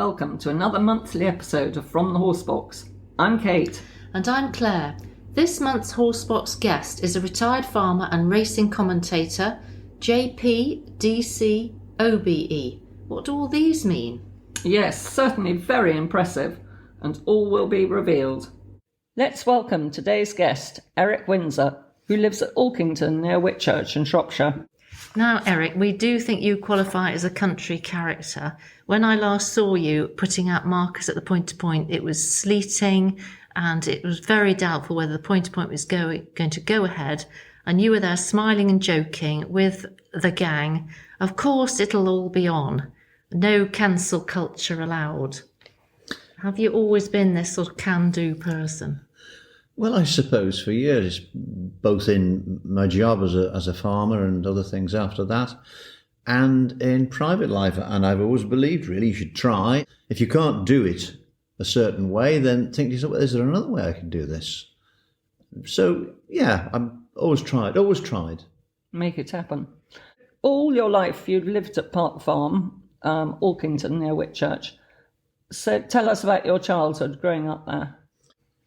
welcome to another monthly episode of From the Horsebox. I'm Kate. And I'm Claire. This month's Horsebox guest is a retired farmer and racing commentator, JP, DC, OBE. What do all these mean? Yes, certainly very impressive, and all will be revealed. Let's welcome today's guest, Eric Windsor, who lives at Alkington near Whitchurch in Shropshire. Now, Eric, we do think you qualify as a country character. When I last saw you putting out markers at the point-to-point, it was sleeting and it was very doubtful whether the point-to-point was going to go ahead. And you were there smiling and joking with the gang. Of course, it'll all be on. No cancel culture allowed. Have you always been this sort of can-do person? Well, I suppose for years, both in my job as a farmer and other things after that, and in private life. And I've always believed, really, you should try. If you can't do it a certain way, then think to yourself, well, is there another way I can do this? So, yeah, I've always tried. Make it happen. All your life you've lived at Park Farm, Alkington near Whitchurch. So tell us about your childhood growing up there.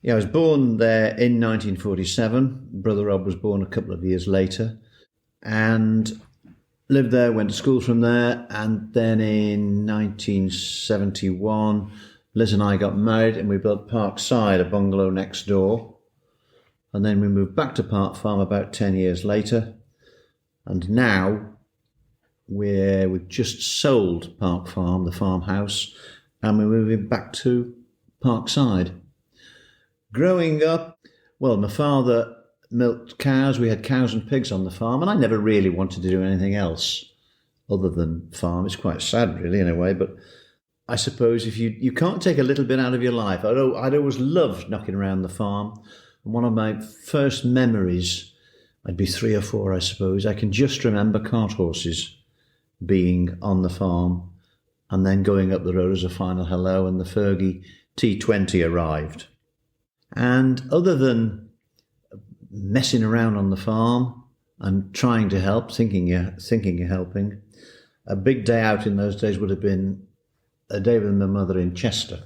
Yeah, I was born there in 1947. Brother Rob was born a couple of years later. And lived there, went to school from there. And then in 1971, Liz and I got married and we built Parkside, a bungalow next door. And then we moved back to Park Farm about 10 years later. And now we've just sold Park Farm, the farmhouse, and we're moving back to Parkside. Growing up, well, my father milked cows. We had cows and pigs on the farm, and I never really wanted to do anything else other than farm. It's quite sad, really, in a way, but I suppose if you can't take a little bit out of your life. I'd always loved knocking around the farm. And one of my first memories, I'd be 3 or 4, I suppose, I can just remember cart horses being on the farm and then going up the road as a final hello, and the Fergie T20 arrived. And other than messing around on the farm and trying to help, thinking you're helping, a big day out in those days would have been a day with my mother in Chester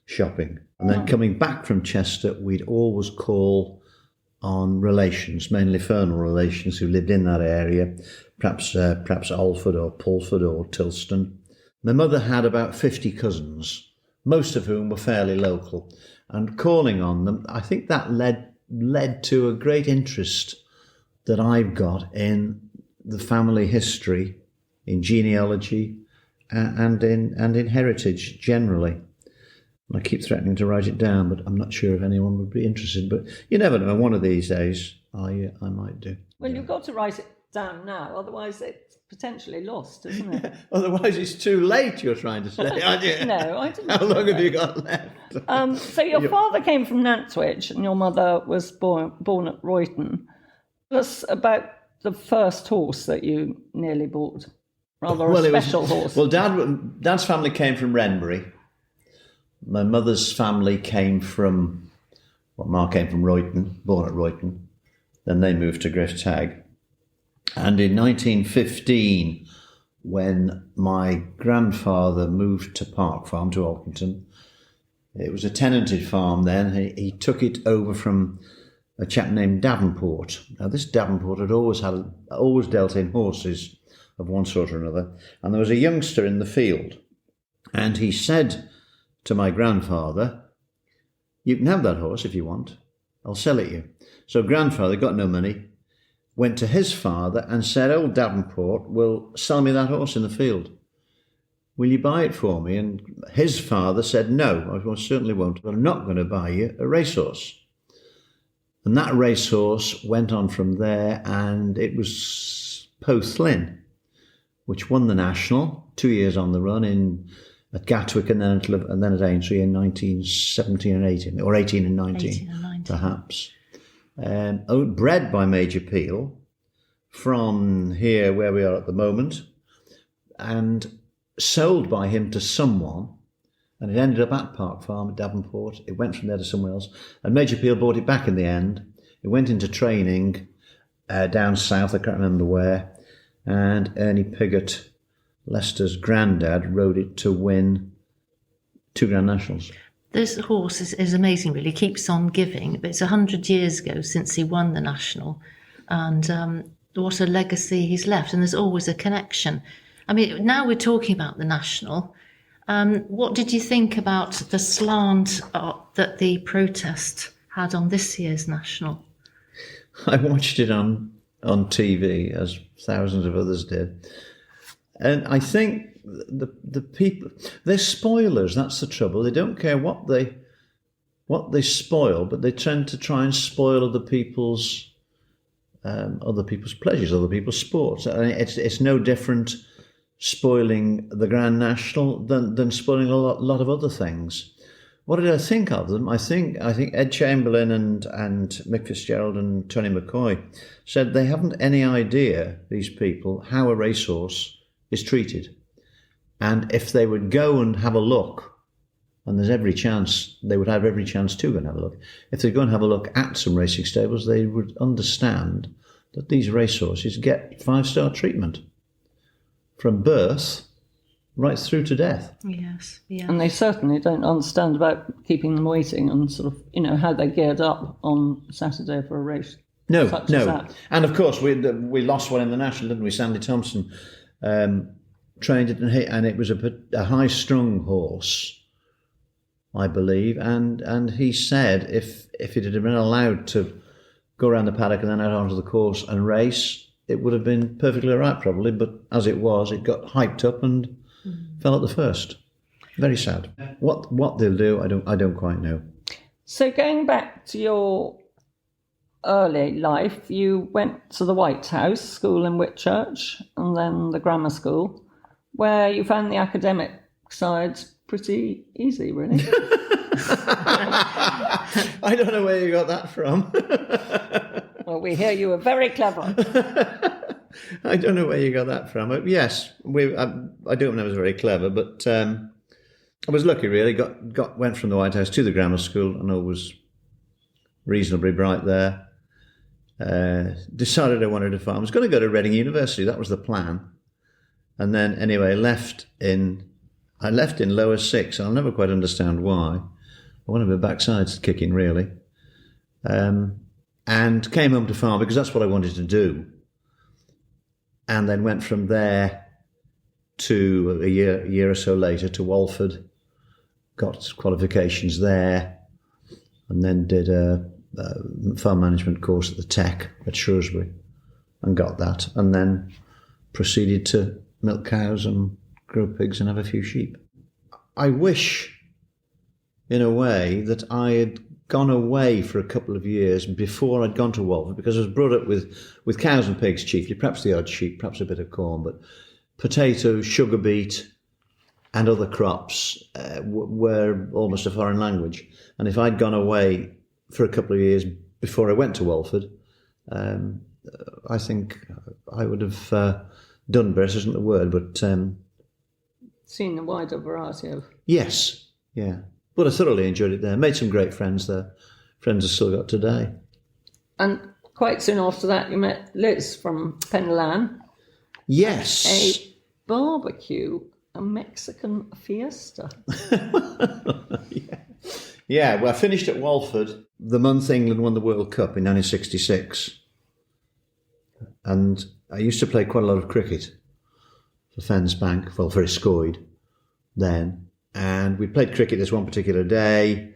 shopping. And then coming back from Chester, we'd always call on relations, mainly fernal relations who lived in that area, perhaps Alford or Pulford or Tilston. My mother had about 50 cousins, most of whom were fairly local. And calling on them, I think that led to a great interest that I've got in the family history, in genealogy, and in heritage generally. And I keep threatening to write it down, but I'm not sure if anyone would be interested. But you never know. One of these days, I might do. Well, you've got to write it down now, otherwise it's potentially lost, isn't it? Otherwise it's too late, you're trying to say, aren't you? No, I didn't. How long have you got left? So your father came from Nantwich and your mother was born at Royton. Tell us about the first horse that you nearly bought. Rather a special horse. Well, Dad's family came from Wrenbury. My mother's family came from Royton, born at Royton. Then they moved to Grifftag. And in 1915, when my grandfather moved to Park Farm, to Alkington, it was a tenanted farm then. He took it over from a chap named Davenport. Now, this Davenport had always dealt in horses of one sort or another. And there was a youngster in the field. And he said to my grandfather, "You can have that horse if you want. I'll sell it you." So grandfather got no money, went to his father and said, "Old Davenport will sell me that horse in the field. Will you buy it for me?" And his father said, "No, I most certainly won't. But I'm not going to buy you a racehorse." And that racehorse went on from there, and it was Pothlin, which won the National 2 years on the run at Gatwick and then at Aintree in 1917 and 18, or 18 and 19, perhaps. Bred by Major Peel from here where we are at the moment, and sold by him to someone, and it ended up at Park Farm at Davenport. It went from there to somewhere else, and Major Peel bought it back in the end. It went into training down south, I can't remember where, and Ernie Piggott, Leicester's granddad, rode it to win 2 Grand Nationals. This horse is amazing, really. Keeps on giving. But it's 100 years ago since he won the National. And what a legacy he's left. And there's always a connection. I mean, now we're talking about the National. What did you think about the slant that the protest had on this year's National? I watched it on TV, as thousands of others did. And I think the people, they're spoilers, that's the trouble. They don't care what they spoil, but they tend to try and spoil other people's pleasures, other people's sports. I mean, it's no different spoiling the Grand National than spoiling a lot of other things. What did I think of them? I think Ed Chamberlain and Mick Fitzgerald and Tony McCoy said they haven't any idea, these people, how a racehorse is treated. And if they would go and have a look, and there's every chance, they would have every chance to go and have a look. If they go and have a look at some racing stables, they would understand that these racehorses get 5-star treatment from birth right through to death. Yes, yeah. And they certainly don't understand about keeping them waiting and sort of, how they geared up on Saturday for a race. No. As that. And of course, we lost one in the National, didn't we? Sandy Thompson trained it, and it was a high-strung horse, I believe. And he said if it had been allowed to go around the paddock and then out onto the course and race, it would have been perfectly all right, probably. But as it was, it got hyped up and fell at the first. Very sad. What they'll do, I don't quite know. So going back to your early life, you went to the White House School in Whitchurch and then the grammar school, where you found the academic side pretty easy, really. I don't know where you got that from. Well, we hear you were very clever. I don't know where you got that from. Yes, I don't know I was very clever, but I was lucky, really. Went from the White House to the grammar school and I was reasonably bright there. Decided I wanted to farm. I was going to go to Reading University. That was the plan. And then, anyway, I left in lower 6. I'll never quite understand why. I wanted my backsides kicking, really. And came home to farm because that's what I wanted to do. And then went from there to a year or so later to Walford. Got qualifications there. And then did a farm management course at the Tech at Shrewsbury and got that. And then proceeded to milk cows and grow pigs and have a few sheep. I wish, in a way, that I had gone away for a couple of years before I'd gone to Walford, because I was brought up with cows and pigs chiefly, perhaps the odd sheep, perhaps a bit of corn, but potatoes, sugar beet and other crops were almost a foreign language. And if I'd gone away for a couple of years before I went to Walford, I think I would have done better, isn't the word, but seen a wider variety of... Yes, yeah. But I thoroughly enjoyed it there. Made some great friends there. Friends I've still got today. And quite soon after that, you met Liz from Penlan. Yes. A barbecue, a Mexican fiesta. Yeah, well, I finished at Walford the month England won the World Cup in 1966. And I used to play quite a lot of cricket for Fens Bank, well, for Escoyd then. And we played cricket this one particular day,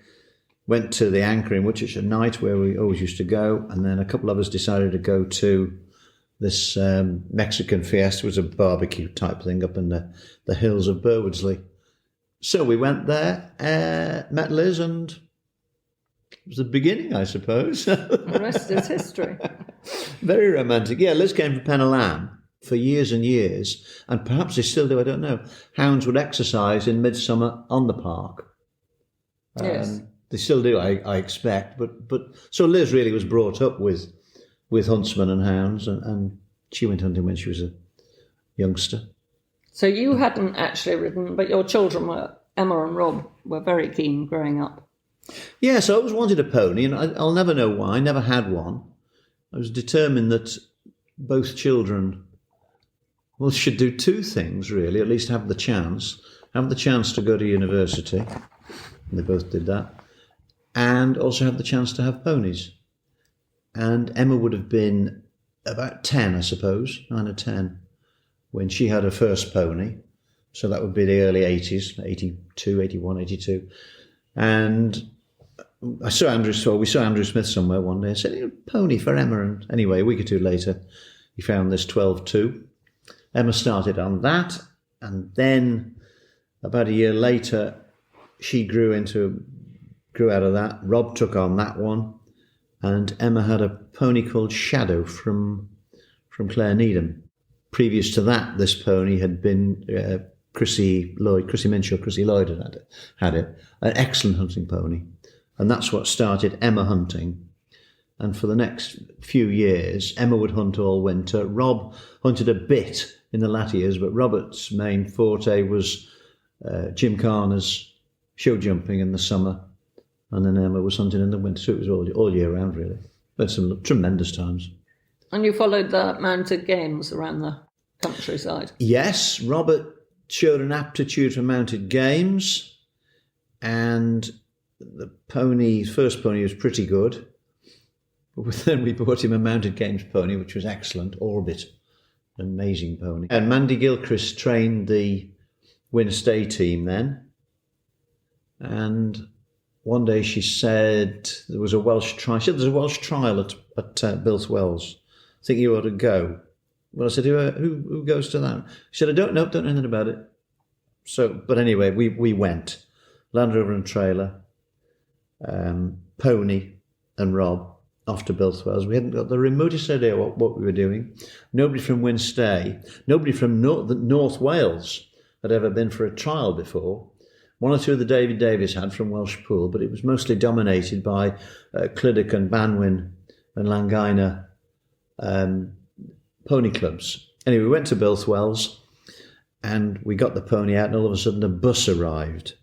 went to the Anchor in Whitchurch at night, where we always used to go. And then a couple of us decided to go to this Mexican fiesta. It was a barbecue type thing up in the hills of Burwoodsley. So we went there, met Liz, and it was the beginning, I suppose. The rest is history. Very romantic. Yeah, Liz came from Penlan for years and years, and perhaps they still do, I don't know. Hounds would exercise in midsummer on the park. Yes. They still do, I expect. But so Liz really was brought up with huntsmen and hounds, and she went hunting when she was a youngster. So you hadn't actually ridden, but your children were, Emma and Rob, were very keen growing up. Yeah, so I always wanted a pony, and I'll never know why. I never had one. I was determined that both children, should do two things, really, at least have the chance. have the chance to go to university, and they both did that, and also have the chance to have ponies. And Emma would have been about 10, I suppose, 9 or 10, when she had her first pony. So that would be the early 80s, 82, 81, 82. And we saw Andrew Smith somewhere one day and said, pony for Emma. And anyway, a week or two later, he found this 12-2. Emma started on that. And then about a year later, she grew out of that. Rob took on that one. And Emma had a pony called Shadow from Clare Needham. Previous to that, this pony had been Chrissy Lloyd had it. An excellent hunting pony. And that's what started Emma hunting. And for the next few years, Emma would hunt all winter. Rob hunted a bit in the latter years, but Robert's main forte was gymkhana's show jumping in the summer. And then Emma was hunting in the winter, so it was all year round, really. But some tremendous times. And you followed the mounted games around the countryside? Yes, Robert showed an aptitude for mounted games, and the first pony was pretty good. But then we bought him a mounted games pony, which was excellent, Orbit, an amazing pony. And Mandy Gilchrist trained the Windsor team then, and one day she said there was a Welsh trial. She said there's a Welsh trial at Built Wells. I think you ought to go. Well, I said, who goes to that? She said, I don't know anything about it. So, but anyway, we went. Land Rover and trailer, pony and Rob off to Built Wells. We hadn't got the remotest idea what we were doing. Nobody from Windsor, nobody from North Wales had ever been for a trial before. One or two of the David Davies had from Welsh Pool, but it was mostly dominated by Clydach and Banwyn and Langina pony clubs. Anyway, we went to Built Wells and we got the pony out, and all of a sudden a bus arrived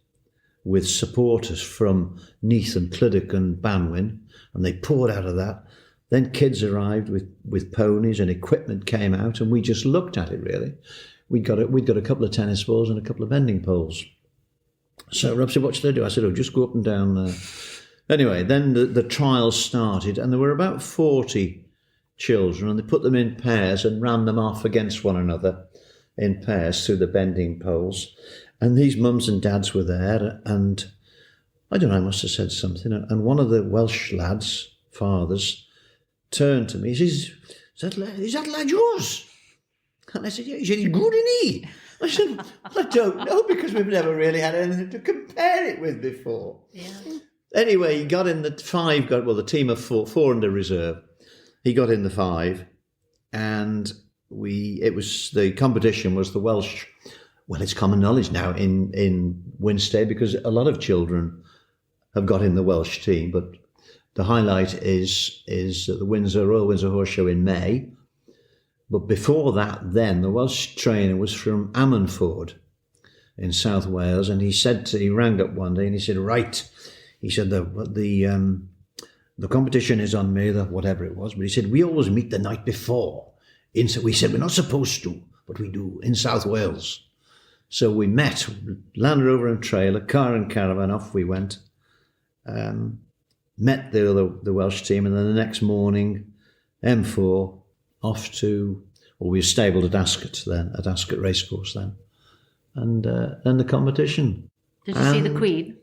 with supporters from Neath and Clydach and Banwyn, and they poured out of that. Then kids arrived with ponies, and equipment came out, and we just looked at it, really. We'd got a couple of tennis balls and a couple of bending poles. So Rob said, what should I do? I said, just go up and down there. Anyway, then the trials started, and there were about 40 children, and they put them in pairs and ran them off against one another in pairs through the bending poles. And these mums and dads were there, and I don't know, I must have said something. And one of the Welsh lads, fathers, turned to me. He says, is that lad yours? And I said, yeah. He said, he's good, isn't he? I said, I don't know, because we've never really had anything to compare it with before. Yeah. Anyway, he got in the five, the team of four under reserve. He got in the five, and the competition was the Welsh. Well, it's common knowledge now in Windsor, because a lot of children have got in the Welsh team, but the highlight is the Royal Windsor Horse Show in May. But before that, then, the Welsh trainer was from Ammanford in South Wales, and he rang up one day and he said, right, he said, the competition is on May, whatever it was, but he said, we always meet the night before. We said, we're not supposed to, but we do, in South Wales. So we met, Land Rover and trailer, car and caravan, off we went, met the Welsh team, and then the next morning, M4, off to, we were stabled at Ascot Racecourse then, and then the competition. Did you see the Queen?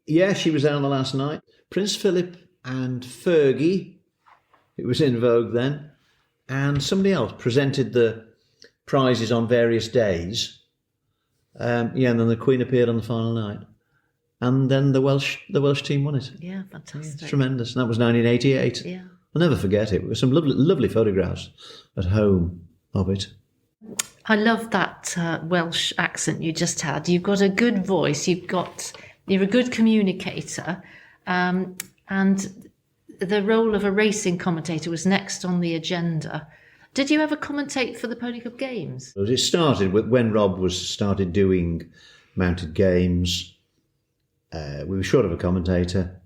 Yeah, she was there on the last night. Prince Philip and Fergie, it was in vogue then, and somebody else presented the prizes on various days. And then the Queen appeared on the final night, and then the Welsh team won it. Yeah, fantastic. It's tremendous. And that was 1988. Yeah. I'll never forget it. There were some lovely photographs at home of it. I love that Welsh accent you just had. You've got a good voice. You're a good communicator, and the role of a racing commentator was next on the agenda. Did you ever commentate for the Pony Cup Games? It started when Rob started doing mounted games. We were short of a commentator.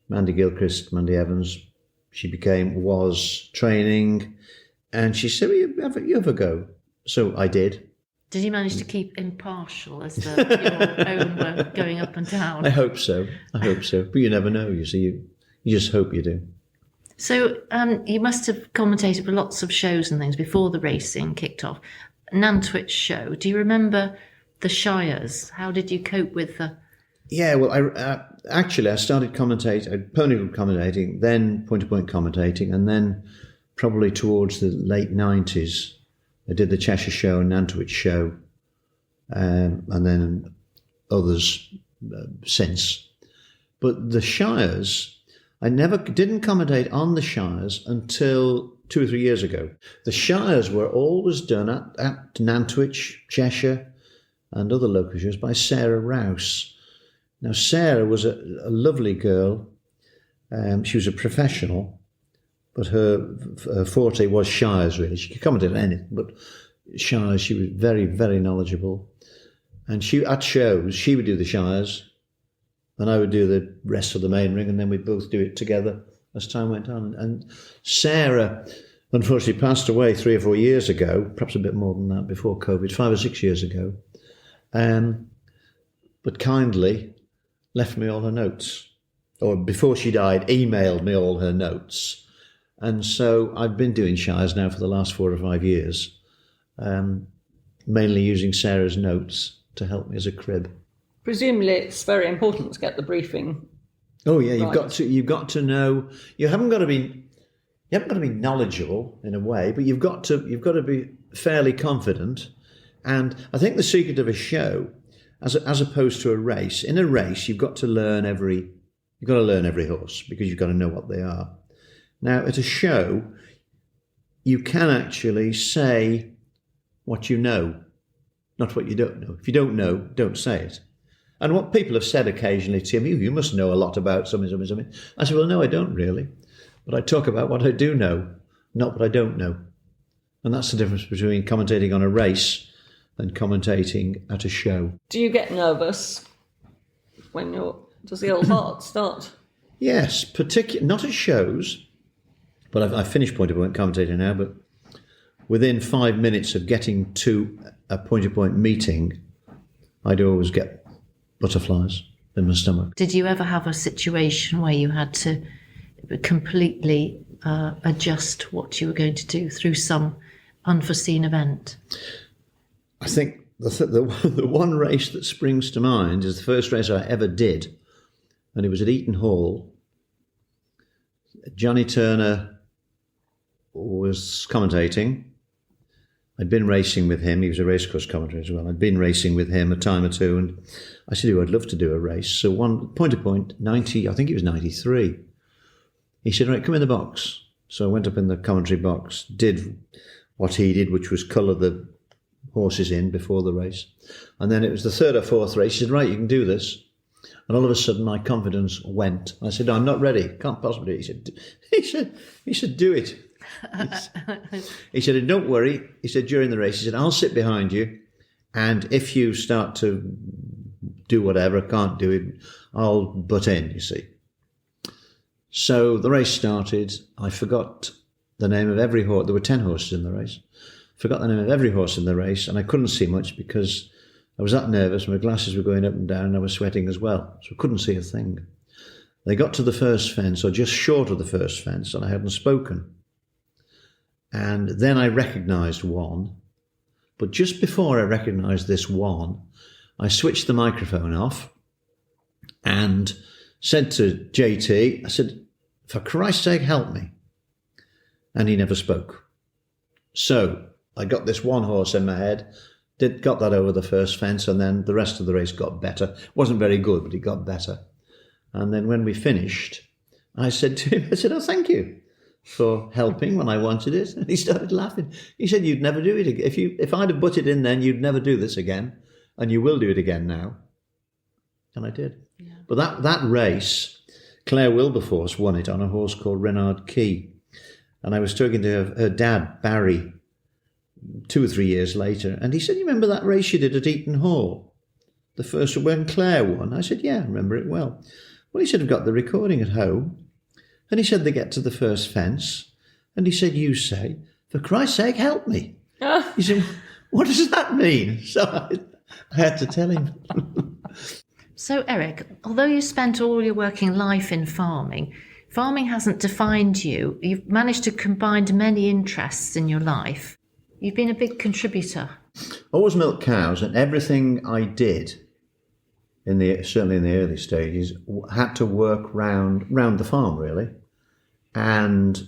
Mandy Gilchrist, Mandy Evans. She was training, and she said, you have a go. So I did. Did you manage to keep impartial as your own were going up and down? I hope so. But you never know, you see. You just hope you do. So you must have commentated for lots of shows and things before the racing kicked off. Nantwich show. Do you remember the Shires? How did you cope with the... Yeah, well, I started commentating, ponyhood commentating, then point-to-point commentating, and then probably towards the late 90s, I did the Cheshire show and Nantwich show, and then others since. But the Shires, I didn't commentate on the Shires until 2 or 3 years ago. The Shires were always done at Nantwich, Cheshire, and other local shows by Sarah Rouse. Now, Sarah was a lovely girl. She was a professional, but her forte was Shires, really. She could commentate on anything, but Shires, she was very, very knowledgeable. And at shows, she would do the Shires, and I would do the rest of the main ring, and then we'd both do it together as time went on. And Sarah, unfortunately, passed away 3 or 4 years ago, perhaps a bit more than that, before COVID, 5 or 6 years ago. But kindly left me all her notes, or before she died, emailed me all her notes. And so I've been doing Shires now for the last 4 or 5 years, mainly using Sarah's notes to help me as a crib. Presumably it's very important to get the briefing. Oh yeah, right. you've got to know. You haven't got to be knowledgeable in a way, but you've got to be fairly confident. And I think the secret of a show, as opposed to a race, in a race you've got to learn every horse, because you've got to know what they are. Now at a show, you can actually say what you know, not what you don't know. If you don't know, don't say it. And what people have said occasionally to me, you must know a lot about something. I said, well, no, I don't really. But I talk about what I do know, not what I don't know. And that's the difference between commentating on a race and commentating at a show. Do you get nervous when does the old heart start? Yes, not at shows, but I've finished point-to-point commentating now, but within 5 minutes of getting to a point-to-point meeting, I'd always get butterflies in my stomach. Did you ever have a situation where you had to completely adjust what you were going to do through some unforeseen event? I think the one race that springs to mind is the first race I ever did, and it was at Eaton Hall. Johnny Turner was commentating. I'd been racing with him. He was a racecourse commentator as well. I'd been racing with him a time or two, and I said, I'd love to do a race. So one point, 90, I think it was 93. He said, right, come in the box. So I went up in the commentary box, did what he did, which was colour the horses in before the race. And then it was the 3rd or 4th race. He said, right, you can do this. And all of a sudden my confidence went. I said, no, I'm not ready. Can't possibly do it. He said, do it. He said, and don't worry. He said, during the race, he said, I'll sit behind you. And if you start to do whatever, can't do it, I'll butt in, you see. So the race started. I forgot the name of every horse. There were 10 horses in the race. Forgot the name of every horse in the race, and I couldn't see much because I was that nervous. My glasses were going up and down, and I was sweating as well, so I couldn't see a thing. They got to the first fence, or just short of the first fence, and I hadn't spoken. And then I recognised one, but just before I recognised this one, I switched the microphone off and said to JT, I said, for Christ's sake, help me. And he never spoke. So I got this one horse in my head, got that over the first fence, and then the rest of the race got better. Wasn't very good, but it got better. And then when we finished, I said to him, oh, thank you for helping when I wanted it. And he started laughing. He said, you'd never do it again. If I'd have butted in then, you'd never do this again. And you will do it again now. And I did. Yeah. But that race, Claire Wilberforce won it on a horse called Renard Key. And I was talking to her dad, Barry, 2 or 3 years later. And he said, you remember that race you did at Eaton Hall? The first one when Claire won? I said, yeah, I remember it well. Well, he said, I've got the recording at home. And he said, they get to the first fence. And he said, you say, for Christ's sake, help me. He said, what does that mean? So I had to tell him. So, Eric, although you spent all your working life in farming, farming hasn't defined you. You've managed to combine many interests in your life. You've been a big contributor. I always milked cows, and everything I did, certainly in the early stages, had to work round the farm, really. And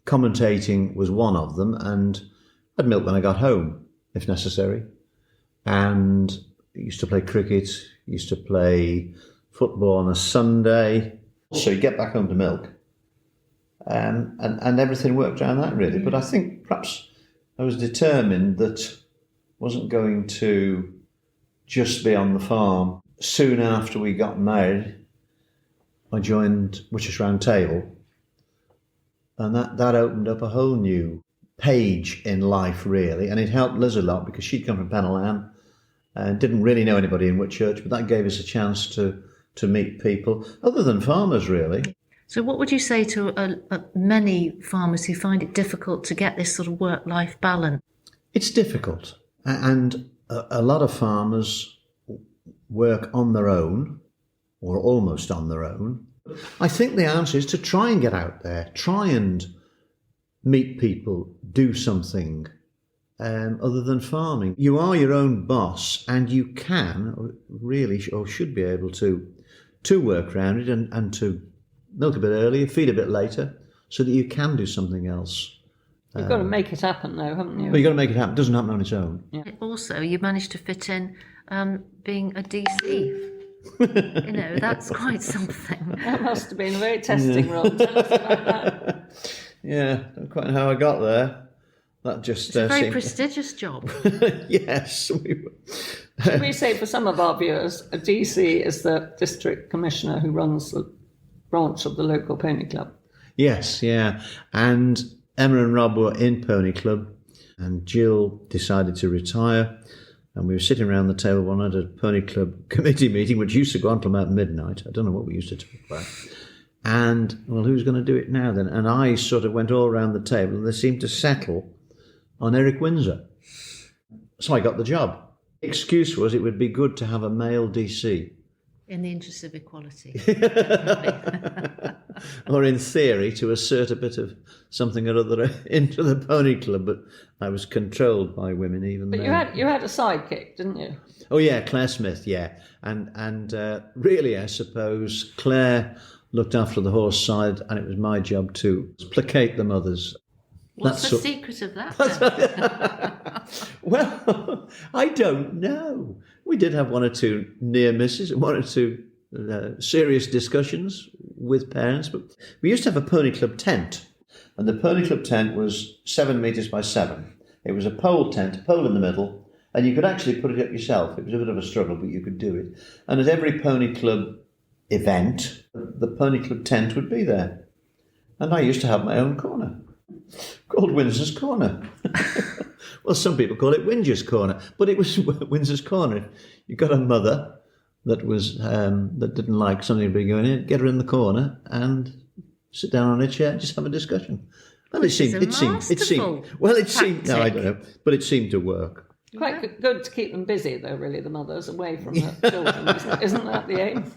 commentating was one of them, and I'd milk when I got home, if necessary. And I used to play cricket, used to play football on a Sunday. So you get back home to milk. And everything worked around that, really. But I think perhaps I was determined that I wasn't going to just be on the farm. Soon after we got married, I joined Witches Round Table. And that opened up a whole new page in life, really. And it helped Liz a lot because she'd come from Penellan and didn't really know anybody in Whitchurch, but that gave us a chance to meet people other than farmers, really. So what would you say to many farmers who find it difficult to get this sort of work-life balance? It's difficult. And a lot of farmers work on their own or almost on their own. I think the answer is to try and get out there, try and meet people, do something other than farming. You are your own boss, and you can really or should be able to work around it and to milk a bit earlier, feed a bit later, so that you can do something else. You've got to make it happen, though, haven't you? But you've got to make it happen. It doesn't happen on its own. Yeah. Also, you managed to fit in being a DC. That's quite something. That must have been a very testing role. Tell us about that. Yeah, don't quite know how I got there. That just it's a very prestigious job. Yes. Should we say for some of our viewers, a DC is the district commissioner who runs the branch of the local pony club? Yes, yeah. And Emma and Rob were in Pony Club, and Jill decided to retire. And we were sitting around the table one night at a Pony Club committee meeting, which used to go on till about midnight. I don't know what we used to talk about. And, well, who's going to do it now then? And I sort of went all around the table, and they seemed to settle on Eric Windsor. So I got the job. The excuse was it would be good to have a male DC. In the interest of equality. Or in theory, to assert a bit of something or other into the Pony Club, but I was controlled by women even But then. you had a sidekick, didn't you? Oh yeah, Claire Smith, yeah. And really, I suppose, Claire looked after the horse side, and it was my job to placate the mothers. What's the secret of that? Well, I don't know. We did have one or two near misses, one or two serious discussions with parents, but we used to have a Pony Club tent, and the Pony Club tent was 7 metres by 7. It was a pole tent, a pole in the middle, and you could actually put it up yourself. It was a bit of a struggle, but you could do it. And at every Pony Club event, the Pony Club tent would be there. And I used to have my own corner, called Windsor's Corner. Well, some people call it Windsor's Corner, but it was Windsor's Corner. You got a mother that was that didn't like something to be going in, get her in the corner and sit down on a chair and just have a discussion. And it seemed, no, I don't know, but it seemed to work. Quite good to keep them busy, though, really, the mothers, away from the children. Isn't that the aim?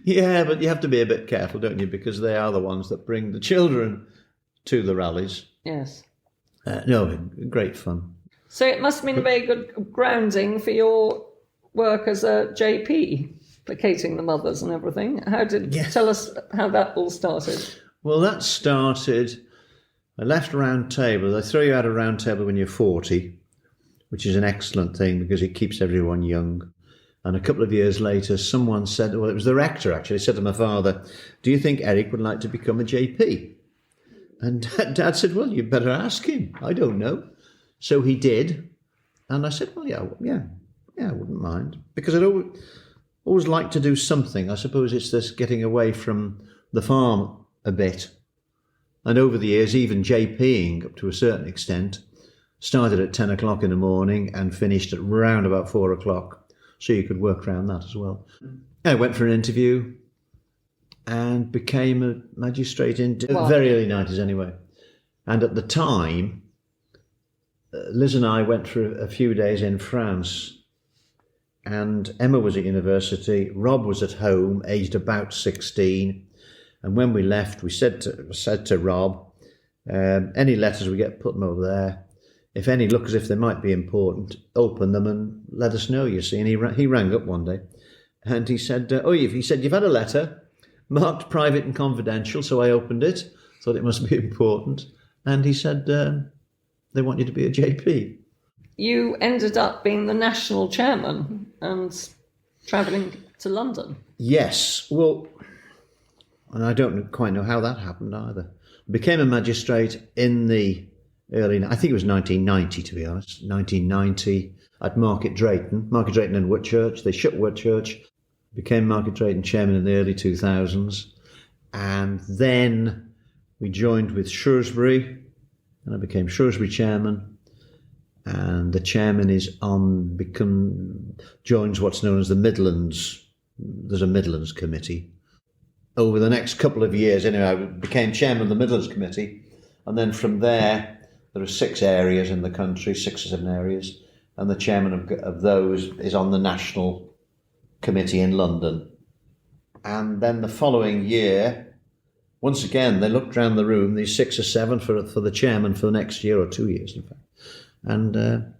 Yeah, but you have to be a bit careful, don't you? Because they are the ones that bring the children to the rallies. Yes. No, great fun. So it must have been a very good grounding for your work as a JP, placating the mothers and everything. Tell us how that all started. Well, that started, I left Round Table. They throw you out of Round Table when you're 40, which is an excellent thing because it keeps everyone young. And a couple of years later, someone said, well, it was the rector actually, said to my father, do you think Eric would like to become a JP? And Dad said, well, you better ask him. I don't know. So he did. And I said, well, yeah, I wouldn't mind. Because I'd always liked to do something. I suppose it's this getting away from the farm a bit. And over the years, even JPing up to a certain extent, started at 10 o'clock in the morning and finished at round about 4 o'clock. So you could work around that as well. I went for an interview and became a magistrate in the very early 90s anyway. And at the time, Liz and I went for a few days in France, and Emma was at university, Rob was at home, aged about 16, and when we left, we said to Rob, any letters we get, put them over there. If any look as if they might be important, open them and let us know, you see. And he rang up one day, and he said, you've had a letter, marked private and confidential, so I opened it, thought it must be important, and he said, they want you to be a JP. You ended up being the national chairman and travelling to London. Yes, well, and I don't quite know how that happened either. I became a magistrate in the I think it was 1990, to be honest, 1990 at Market Drayton and Whitchurch. They shut Whitchurch, became Market Drayton chairman in the early 2000s. And then we joined with Shrewsbury, and I became Shrewsbury chairman. And the chairman joins what's known as the Midlands. There's a Midlands committee. Over the next couple of years, anyway, I became chairman of the Midlands committee. And then from there are 6 areas in the country, 6 or 7 areas. And the chairman of those is on the national committee in London. And then the following year, once again, they looked around the room, these 6 or 7 for the chairman for the next year or 2 years, in fact, and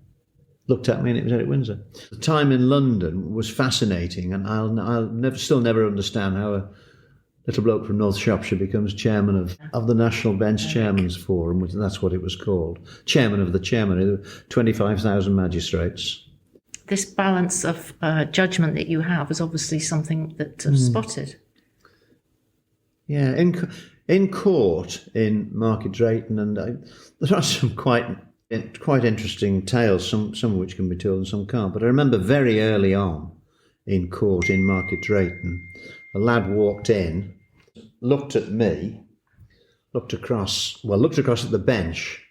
looked at me, and it was Eric Windsor. The time in London was fascinating, and I'll still never understand how a little bloke from North Shropshire becomes chairman of the National Bench Chairman's Forum, which that's what it was called. Chairman of the chairman, 25,000 magistrates. This balance of judgment that you have is obviously something that I've spotted. Yeah, in court in Market Drayton, and there are some quite interesting tales, some of which can be told and some can't. But I remember very early on in court in Market Drayton, a lad walked in, looked at me, looked across at the bench.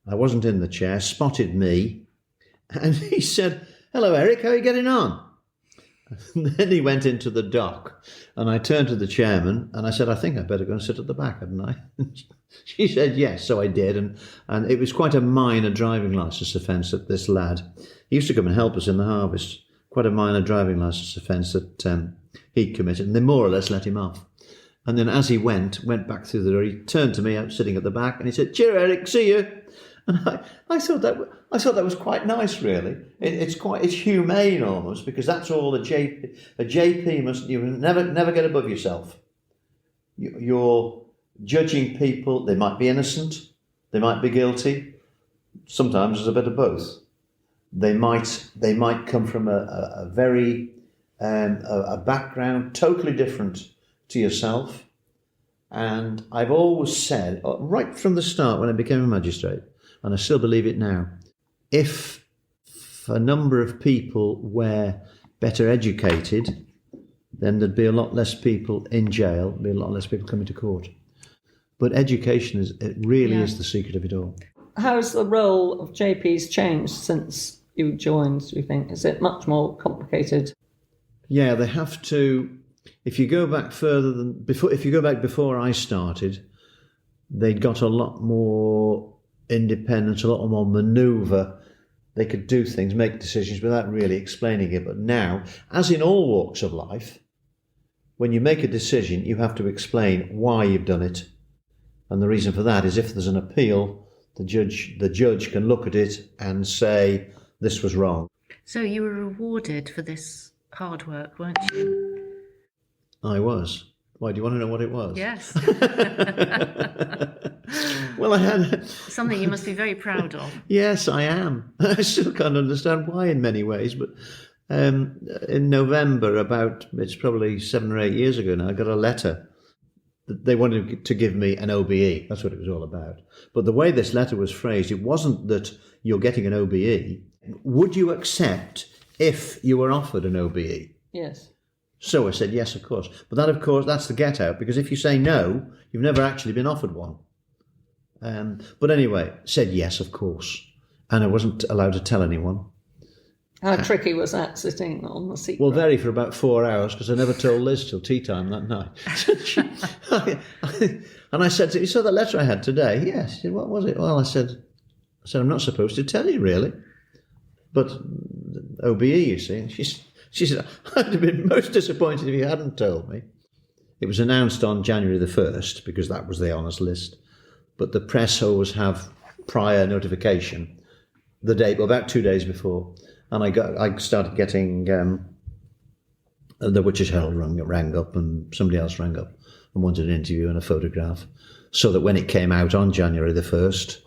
I wasn't in the chair, spotted me, and he said, "Hello, Eric, how are you getting on?" And then he went into the dock, and I turned to the chairman and I said, "I think I'd better go and sit at the back, hadn't I?" She said yes, so I did, and it was quite a minor driving licence offence that this lad, he used to come and help us in the harvest, quite a minor driving licence offence that he'd committed, and they more or less let him off. And then as he went back through the door, he turned to me, I was sitting at the back, and he said, "Cheer, Eric, see you." And I thought that was quite nice, really. It's humane almost, because that's all a JP must. You never get above yourself. You're judging people. They might be innocent, they might be guilty. Sometimes there's a bit of both. They might come from a very a background totally different to yourself. And I've always said, right from the start when I became a magistrate, and I still believe it now, if a number of people were better educated, then there'd be a lot less people in jail, be a lot less people coming to court. But education is the secret of it all. How's the role of JPs changed since you joined, do you think? Is it much more complicated? Yeah, they have to. If you go back further than before, if you go back before I started, they'd got a lot more independence, a lot more manoeuvre. They could do things, make decisions without really explaining it. But now, as in all walks of life, when you make a decision, you have to explain why you've done it. And the reason for that is if there's an appeal, the judge can look at it and say, this was wrong. So you were rewarded for this hard work, weren't you? I was. Why, do you want to know what it was? Yes. Well, I had... Something you must be very proud of. Yes, I am. I still can't understand why in many ways, but in November, it's probably 7 or 8 years ago now, I got a letter. They wanted to give me an OBE. That's what it was all about. But the way this letter was phrased, it wasn't that you're getting an OBE. Would you accept if you were offered an OBE? Yes. So I said, yes, of course. But that, of course, that's the get out, because if you say no, you've never actually been offered one. But anyway, said yes, of course. And I wasn't allowed to tell anyone. How tricky was that, sitting on the seat? Well, very, for about 4 hours, because I never told Liz till tea time that night. And I said, "You saw that letter I had today?" "Yes." She said, "What was it?" Well, I said, I said, I'm not supposed to tell you, really. But OBE, you see, and she said, I'd have been most disappointed if you hadn't told me. It was announced on January the 1st, because that was the honours list. But the press always have prior notification, about 2 days before. And I started getting, the Witches Herald rang up, and somebody else rang up and wanted an interview and a photograph, so that when it came out on January the 1st,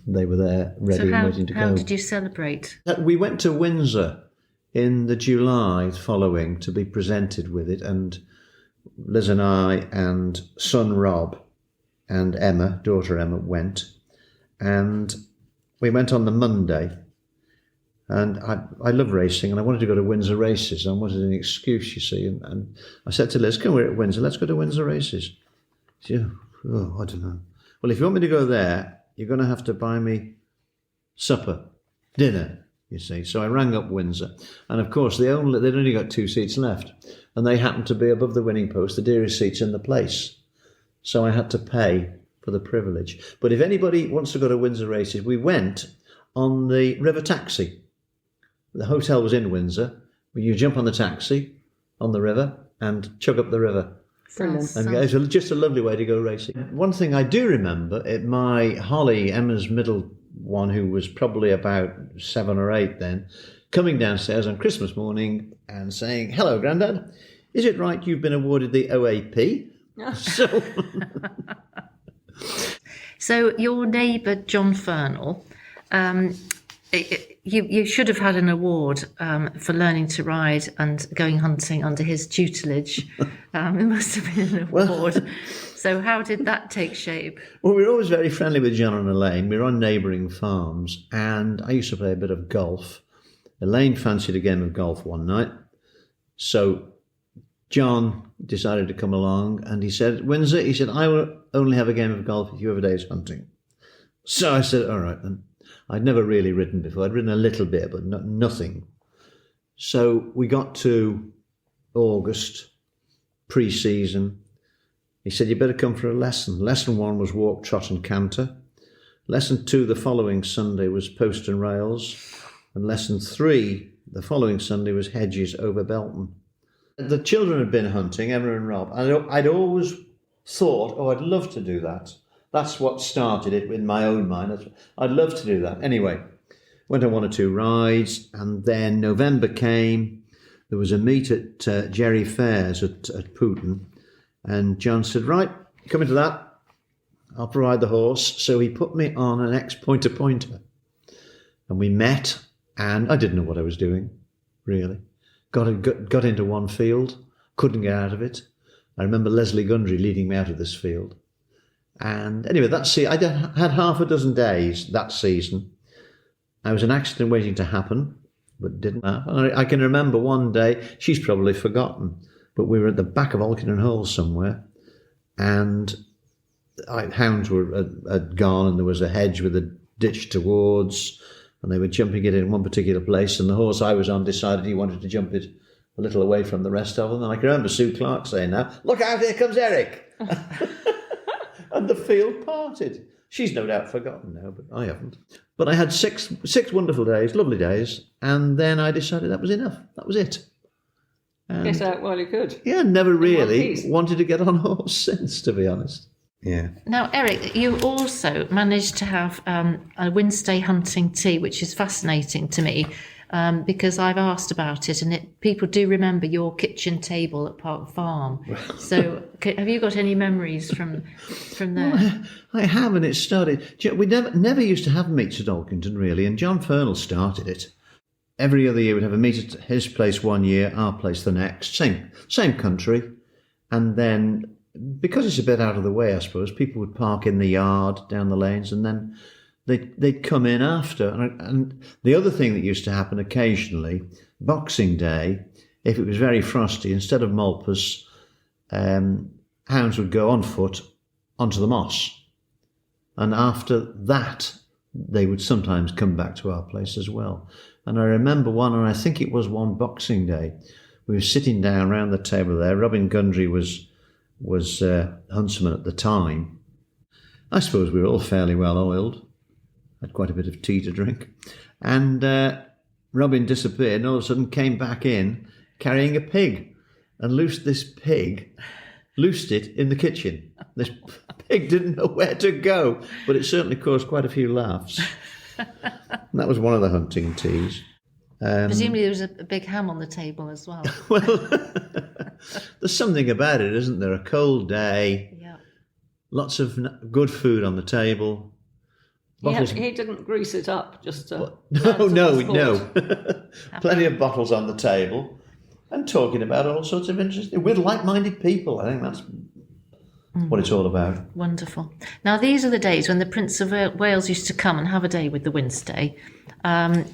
they were there ready and waiting to go. How did you celebrate? We went to Windsor in the July following to be presented with it, and Liz and I and son Rob and Emma, daughter Emma, went. And we went on the Monday. And I love racing, and I wanted to go to Windsor races. I wanted an excuse, you see. And I said to Liz, come, we're at Windsor, let's go to Windsor races. She said, I don't know. Well, if you want me to go there, you're going to have to buy me dinner, you see. So I rang up Windsor. And of course, they'd only got 2 seats left. And they happened to be above the winning post, the dearest seats in the place. So I had to pay for the privilege. But if anybody wants to go to Windsor races, we went on the river taxi. The hotel was in Windsor. You jump on the taxi on the river and chug up the river. Brilliant. And it's just a lovely way to go racing. One thing I do remember, my Holly, Emma's middle one, who was probably about 7 or 8 then, coming downstairs on Christmas morning and saying, hello, Grandad, is it right you've been awarded the OAP? So your neighbour, John Fernell, you should have had an award for learning to ride and going hunting under his tutelage. It must have been an award. So how did that take shape? Well, we were always very friendly with John and Elaine. We were on neighbouring farms, and I used to play a bit of golf. Elaine fancied a game of golf one night. So John decided to come along, and he said, Windsor, he said, I will only have a game of golf if you have a day's hunting. So I said, all right then. I'd never really ridden before. I'd ridden a little bit, but nothing. So we got to August, pre-season. He said, you better come for a lesson. Lesson 1 was walk, trot and canter. Lesson 2 the following Sunday was post and rails. And lesson 3 the following Sunday was hedges over Belton. The children had been hunting, Emma and Rob. I'd always thought, I'd love to do that. That's what started it in my own mind. I'd love to do that. Anyway, went on 1 or 2 rides, and then November came. There was a meet at Jerry Fairs at Pooton, and John said, right, come into that. I'll provide the horse. So he put me on an ex-pointer, and we met, and I didn't know what I was doing, really. Got into one field, couldn't get out of it. I remember Leslie Gundry leading me out of this field. And anyway, I had half a dozen days that season. I was an accident waiting to happen, but didn't happen. I can remember one day, she's probably forgotten, but we were at the back of Alkington Hall somewhere, and hounds had gone, and there was a hedge with a ditch towards, and they were jumping it in one particular place, and the horse I was on decided he wanted to jump it a little away from the rest of them. And I can remember Sue Clark saying, now, look out, here comes Eric. And the field parted. She's no doubt forgotten now, but I haven't. But I had six wonderful days, lovely days, and then I decided that was enough. That was it. Get out while you could. Yeah, never really wanted to get on a horse since, to be honest. Yeah. Now, Eric, you also managed to have a Wednesday hunting tea, which is fascinating to me. Because I've asked about it, and people do remember your kitchen table at Park Farm. So, have you got any memories from there? Well, I have, and it started. We never used to have meets at Alkington, really, and John Fernell started it. Every other year we'd have a meet at his place one year, our place the next, same country, and then because it's a bit out of the way, I suppose, people would park in the yard down the lanes, and then they'd come in after. And the other thing that used to happen occasionally, Boxing Day, if it was very frosty, instead of Malpas, hounds would go on foot onto the moss. And after that, they would sometimes come back to our place as well. And I remember one, and I think it was one Boxing Day, we were sitting down round the table there. Robin Gundry was huntsman at the time. I suppose we were all fairly well oiled. had quite a bit of tea to drink. And Robin disappeared and all of a sudden came back in carrying a pig and loosed it in the kitchen. This pig didn't know where to go, but it certainly caused quite a few laughs. And that was one of the hunting teas. Presumably there was a big ham on the table as well. Well, there's something about it, isn't there? A cold day, lots of good food on the table. He didn't grease it up just to... No. Plenty of bottles on the table and talking about all sorts of interesting... with like-minded people. I think that's what it's all about. Wonderful. Now, these are the days when the Prince of Wales used to come and have a day with the Wednesday. And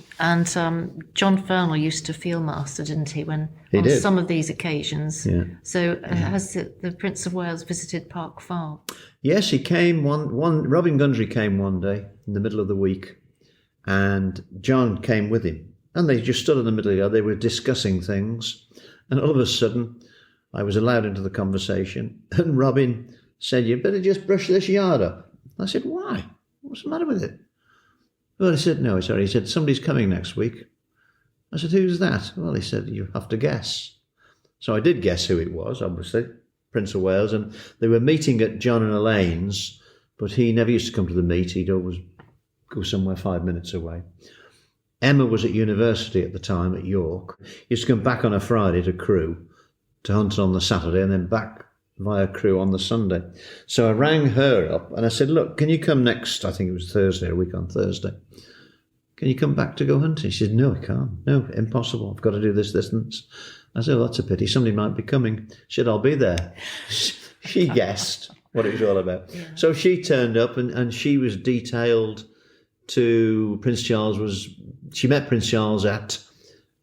John Fernell used to field master, didn't he, on some of these occasions? Yeah. So has the Prince of Wales visited Park Farm? Yes, he came Robin Gundry came one day in the middle of the week, and John came with him. And they just stood in the middle of the yard. They were discussing things. And all of a sudden, I was allowed into the conversation. And Robin said, "You better just brush this yard up." I said, "Why? What's the matter with it?" Well, he said, "No, sorry." He said, "Somebody's coming next week." I said, "Who's that?" Well, he said, "You have to guess." So I did guess who it was, obviously, Prince of Wales. And they were meeting at John and Elaine's, but he never used to come to the meet. He'd always go somewhere 5 minutes away. Emma was at university at the time at York. He used to come back on a Friday to Crewe, to hunt on the Saturday, and then back via Crewe on the Sunday. So I rang her up and I said, "Look, can you come next," I think it was Thursday, a week on Thursday. "Can you come back to go hunting?" She said, "No, I can't. No, impossible. I've got to do this and this." I said, "Oh, that's a pity. Somebody might be coming." She said, "I'll be there." She guessed what it was all about. Yeah. So she turned up and she was detailed to Prince Charles. She met Prince Charles at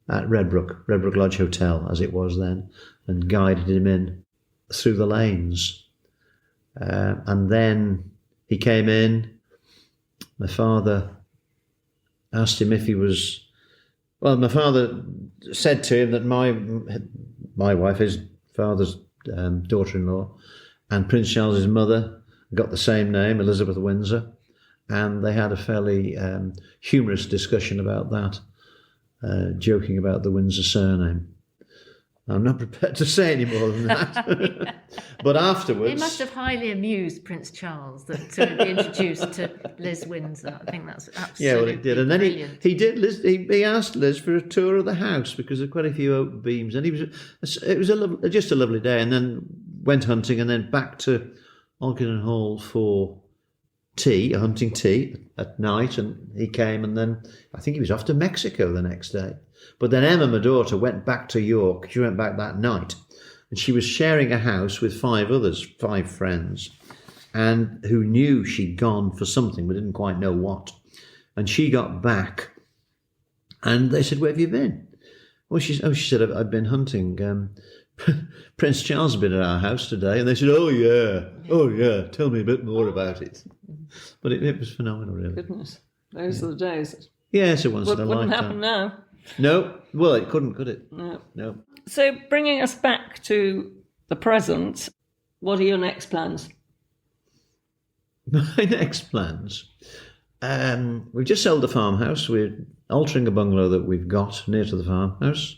Redbrook Lodge Hotel, as it was then, and guided him in through the lanes. And then he came in. My father asked him if he was... Well, my father said to him that my wife, his father's daughter-in-law, and Prince Charles's mother got the same name, Elizabeth Windsor, and they had a fairly humorous discussion about that, joking about the Windsor surname. I'm not prepared to say any more than that. But afterwards... It must have highly amused Prince Charles to be introduced to Liz Windsor. I think that's absolutely Yeah, well, it did. And then he asked Liz for a tour of the house because there were quite a few oak beams. And it was just a lovely day. And then went hunting and then back to Alkington Hall for tea, a hunting tea at night. And he came and then I think he was off to Mexico the next day. But then Emma, my daughter, went back to York. She went back that night. And she was sharing a house with 5 friends, and who knew she'd gone for something but didn't quite know what. And she got back, and they said, "Where have you been?" Well, she said, "I've been hunting. Prince Charles has been at our house today." And they said, "Oh yeah, tell me a bit more about it." But it was phenomenal, really. Goodness, those are the days. Yes, it once in a lifetime. Wouldn't happen now. No, well, it couldn't, could it? No. So, bringing us back to the present, what are your next plans? My next plans? We've just sold the farmhouse. We're altering a bungalow that we've got near to the farmhouse.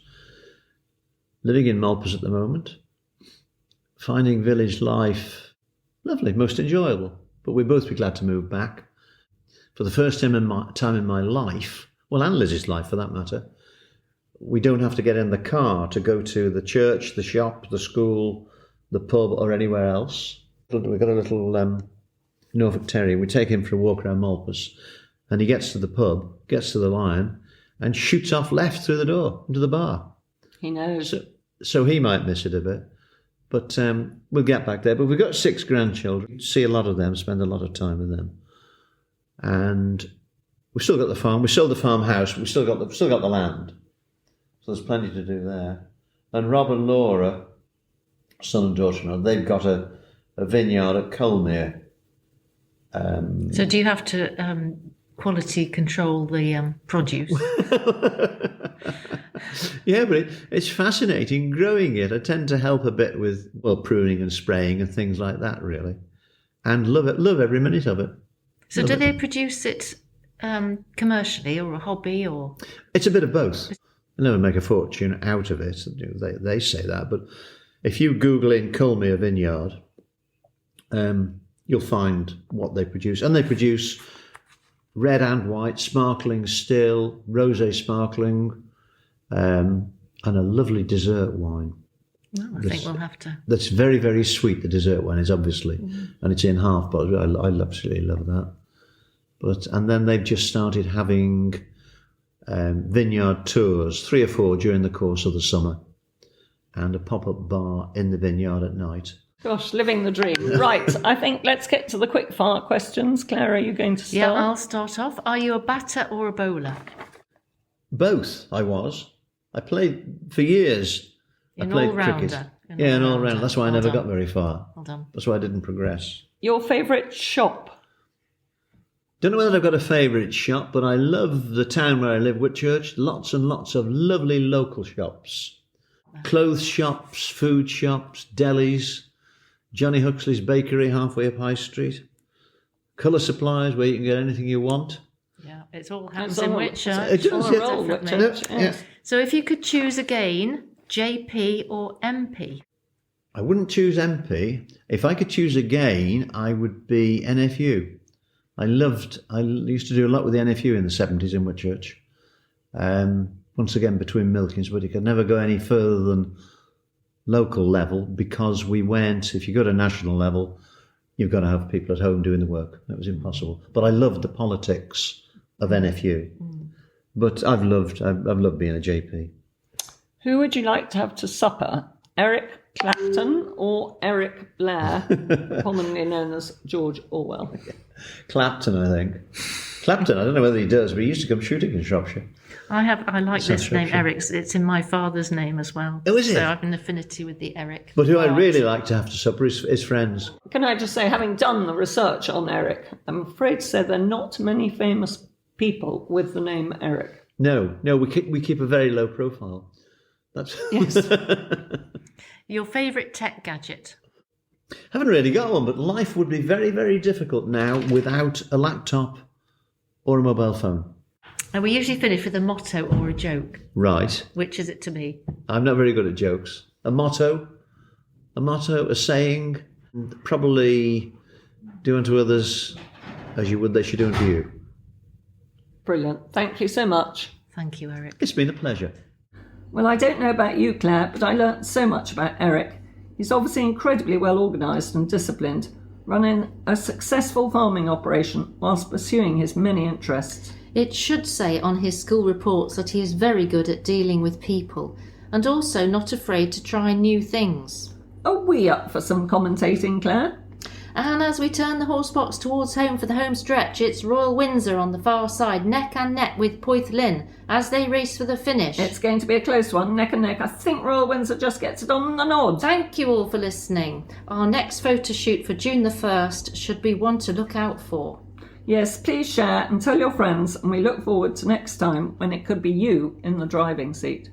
Living in Malpas at the moment. Finding village life lovely, most enjoyable. But we'd both be glad to move back. For the first time in my life, well, and Liz's life for that matter, we don't have to get in the car to go to the church, the shop, the school, the pub, or anywhere else. We've got a little Norfolk Terrier. We take him for a walk around Malpas, and he gets to the pub, gets to the Lion, and shoots off left through the door into the bar. He knows. So he might miss it a bit, but we'll get back there. But we've got 6 grandchildren. See a lot of them, spend a lot of time with them, and we've still got the farm. We sold the farmhouse. We've still got the land. So there's plenty to do there. And Rob and Laura, son and daughter-in-law, they've got a vineyard at Culmere. So do you have to quality control the produce? Yeah, but it's fascinating growing it. I tend to help a bit with, pruning and spraying and things like that, really. And love every minute of it. So do they produce it commercially or a hobby or? It's a bit of both. They'll never make a fortune out of it. They say that, but if you Google in Culmere Vineyard, you'll find what they produce. And they produce red and white, sparkling still, rosé sparkling, and a lovely dessert wine. Well, I think we'll have to. That's very, very sweet, the dessert wine is, obviously. And it's in half bottles. I absolutely love that. And then they've just started having vineyard tours, 3 or 4 during the course of the summer, and a pop-up bar in the vineyard at night. Gosh, living the dream. Right, I think let's get to the quick fire questions. Claire, are you going to start? Yeah, I'll start off. Are you a batter or a bowler? Both, I was. I played for years. I played cricket. An all-rounder. That's why I never got very far. Well done. That's why I didn't progress. Your favourite shop? Don't know whether I've got a favourite shop, but I love the town where I live, Whitchurch. Lots and lots of lovely local shops. Clothes shops, food shops, delis, Johnny Huxley's bakery halfway up High Street, colour supplies where you can get anything you want. Yeah, it's all happens in Whitchurch. It does, yeah. So if you could choose again, JP or MP? I wouldn't choose MP. If I could choose again, I would be NFU. I used to do a lot with the NFU in the 70s in Whitchurch. Once again, between Milkins, but you could never go any further than local level because we went, if you go to national level, you've got to have people at home doing the work. That was impossible. But I loved the politics of NFU. But I've loved being a JP. Who would you like to have to supper? Eric Clapton or Eric Blair, commonly known as George Orwell? Clapton, I think. Clapton, I don't know whether he does, but he used to come shooting in Shropshire. I like this name, Eric's. It's in my father's name as well. Oh, is it? So I have an affinity with the Eric. But who I really like to have to supper is friends. Can I just say, having done the research on Eric, I'm afraid to say there are not many famous people with the name Eric. No, we keep a very low profile. That's yes. Your favourite tech gadget? Haven't really got one, but life would be very, very difficult now without a laptop or a mobile phone. And we usually finish with a motto or a joke. Right. Which is it to be? I'm not very good at jokes. A motto, a saying, probably do unto others as you would they should do unto you. Brilliant. Thank you so much. Thank you, Eric. It's been a pleasure. Well, I don't know about you, Claire, but I learnt so much about Eric. He's obviously incredibly well organised and disciplined, running a successful farming operation whilst pursuing his many interests. It should say on his school reports that he is very good at dealing with people and also not afraid to try new things. Are we up for some commentating, Claire? And as we turn the horse box towards home for the home stretch, it's Royal Windsor on the far side, neck and neck with Poyth Lynn as they race for the finish. It's going to be a close one, neck and neck. I think Royal Windsor just gets it on the nod. Thank you all for listening. Our next photo shoot for June the 1st should be one to look out for. Yes, please share and tell your friends, and we look forward to next time when it could be you in the driving seat.